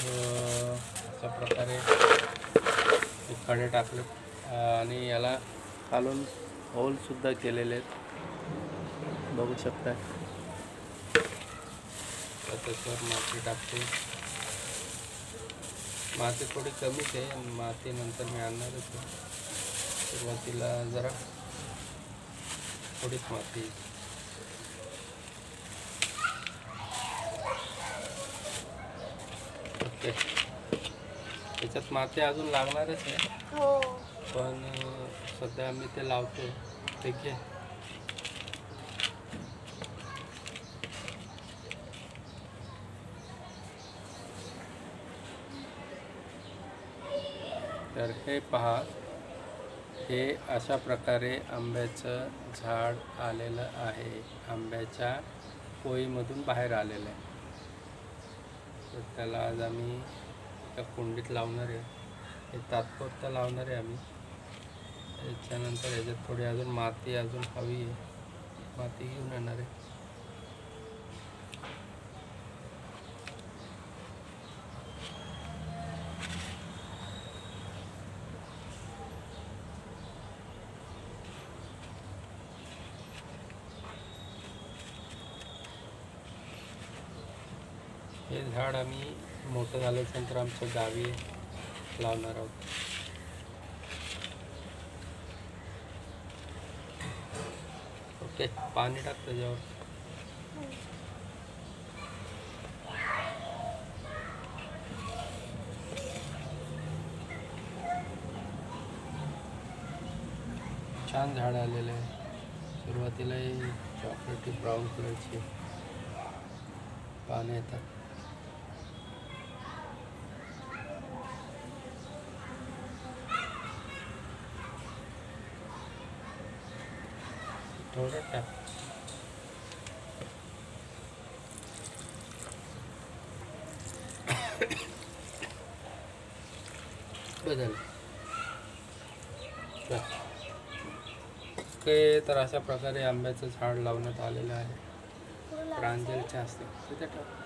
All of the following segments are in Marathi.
अशा प्रकारे खडे टाकले आणि याला खालून होलसुद्धा केलेले आहेत, बघू शकता. त्याच्यावर माती टाकते. माती थोडी कमीच आहे, माती नंतर मी आणणारच आहे. सुरुवातीला जरा थोडीच माती. ओके, त्याच्यात माती अजून लागणारच आहे, पण सध्या मी ते लावतो. ठीक आहे. तर हे पहा, हे अशा प्रकारे आंब्याचं झाड आलेलं आहे, आंब्याच्या पोईमधून बाहेर आलेलं आहे. तर त्याला आज आम्ही एका कुंडीत लावणार आहे. हे तात्पुरतं लावणार आहे आम्ही. त्याच्यानंतर याच्यात थोडी अजून माती अजून हवी आहे, माती घेऊन येणार आहे. हे झाड आम्ही मोठं झाल्यानंतर आमच्या गावी लावणार आहोत. ओके, पाणी टाक त्याच्यावर. छान झाड आलेलं आहे. सुरुवातीला चॉकलेटी ब्राऊन कलरची पाने येतात. थोडं टाक. बदल. ओके, तर अशा प्रकारे आंब्याचं झाड लावण्यात आलेलं आहे. प्रांजलचे असते तिथे टाक.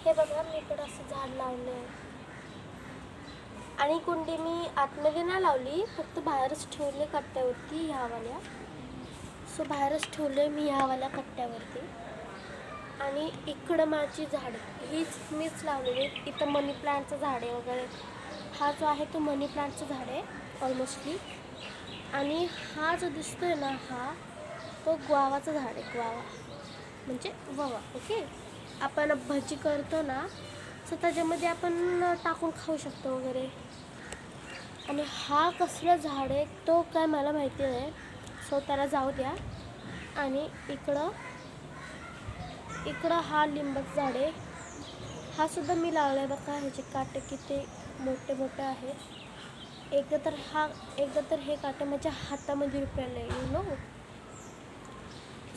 हे बघा, मी इकडं असं झाड लावलंय आणि कुंडी मी आतमध्ये नाही लावली, फक्त बाहेरच ठेवले कट्ट्यावरती ह्यावाल्या. सो बाहेरच ठेवले मी ह्यावाल्या कट्ट्यावरती. आणि इकडं माझी झाडे हीच मीच लावलेली. इथं मनी प्लांटचं झाड आहे वगैरे. हा जो आहे तो मनी प्लांटचं झाड आहे ऑलमोस्टली. आणि हा जो दिसतोय ना, हा तो ग्वावाचं झाड आहे. ग्वावा म्हणजे ववा. ओके, आपण भजी करतो ना, सो त्याच्यामध्ये आपण टाकून खाऊ शकतो वगैरे. आणि हा कसलं झाड आहे तो काय मला माहिती नाही, सो त्याला जाऊ द्या. आणि इकडं हा लिंबाचं झाड आहे. हा सुद्धा मी लावला आहे बघा. ह्याचे काटे किती मोठे मोठे आहेत. एकदा तर हे काटे माझ्या हातामध्ये रुपयाला आहे, यू नो.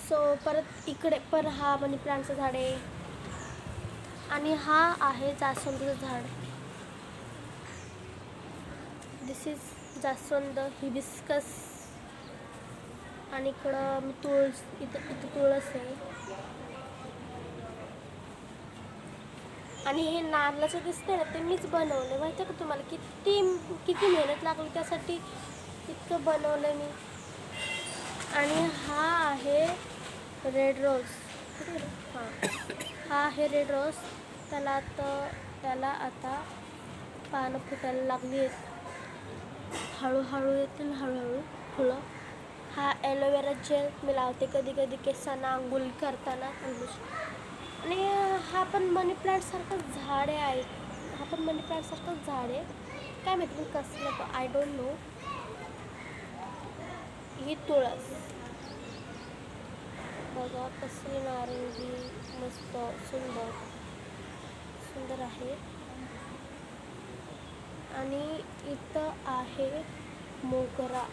सो परत इकडे पण हा मनी प्लांटचं झाड आहे. आणि हा आहे जास्वंदाचं झाड. दिस इज जास्वंद हिबिस्कस. आणि इकडं मी इथं तुळस आहे. आणि हे नारळाचं दिसतंय ना, ते मीच बनवलं. माहिती आहे का तुम्हाला किती मेहनत लागली त्यासाठी. इतकं बनवलं मी. आणि हा आहे रेड रोज. हा आहे रेड रोज. त्याला आता पानं फुटायला लागली आहेत. हळूहळू येतील, हळूहळू फुलं. हा ॲलोवेरा जेल मी लावते कधी कधी केसांना आंघोळ करताना. आणि हा पण मनी प्लांटसारखंच झाड आहे. काय माहिती पण कसलं, तो आय डोंट नो. ही तुळस बघा कसली नारंगी, मस्त सुंदर आहे. आणि इथं आहे मोगरा.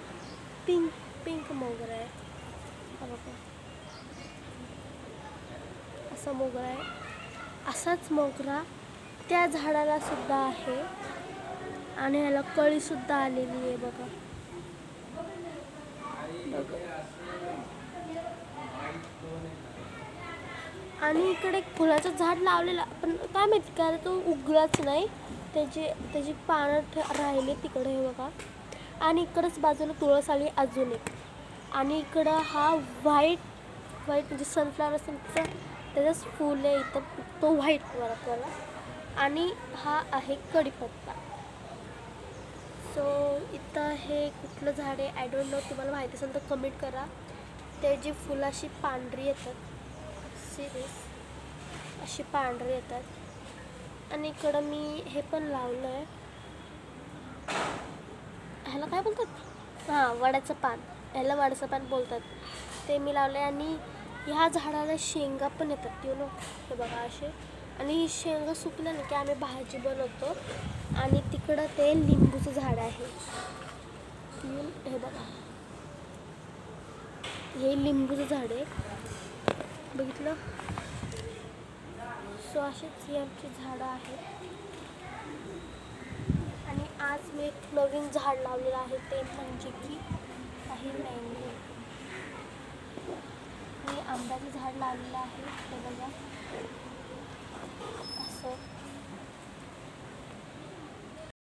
पिंक मोगरा आहे. हा बघा, असा मोगरा आहे. असाच मोगरा त्या झाडाला सुद्धा आहे आणि ह्याला कळीसुद्धा आलेली आहे बघा. आणि इकडे एक फुलाचं झाड लावलेलं, पण काय माहिती काय तो उगलाच नाही. त्याची पानं राहिले तिकडे हे बघा. आणि इकडंच बाजूला तुळस आली अजून एक. आणि इकडं हा व्हाईट म्हणजे सनफ्लावर असेल त्याचंच फूल आहे इथं, तो व्हाईट वाला. आणि हा आहे कढीपत्ता. सो इथं हे कुठलं झाड आहे आय डोंट नो. तुम्हाला माहिती असेल तर कमेंट करा. त्याची फुलं अशी पांढरी येतात, सिरियस अशी पांढरी येतात. आणि इकडं मी हे पण लावलं आहे, ह्याला काय बोलतात, हां वडाचं पान, ह्याला वडाचं पान बोलतात. ते मी लावलं आहे. आणि ह्या झाडाला शेंगा पण येतात नो. हे बघा असे. आणि ही शेंगा सुकल्या ना की आम्ही भाजी बनवतो. आणि तिकडं ते लिंबूचं झाड आहे. हे बघा, हे लिंबूचं झाड आहे, बघितलं. सो अशीच ही आमची झाडं आहेत. आणि आज मी एक नवीन झाड लावलेलं आहे, ते म्हणजे की काही मँगो. मी आंब्याचं झाड लावलेलं आहे, हे बघा असं.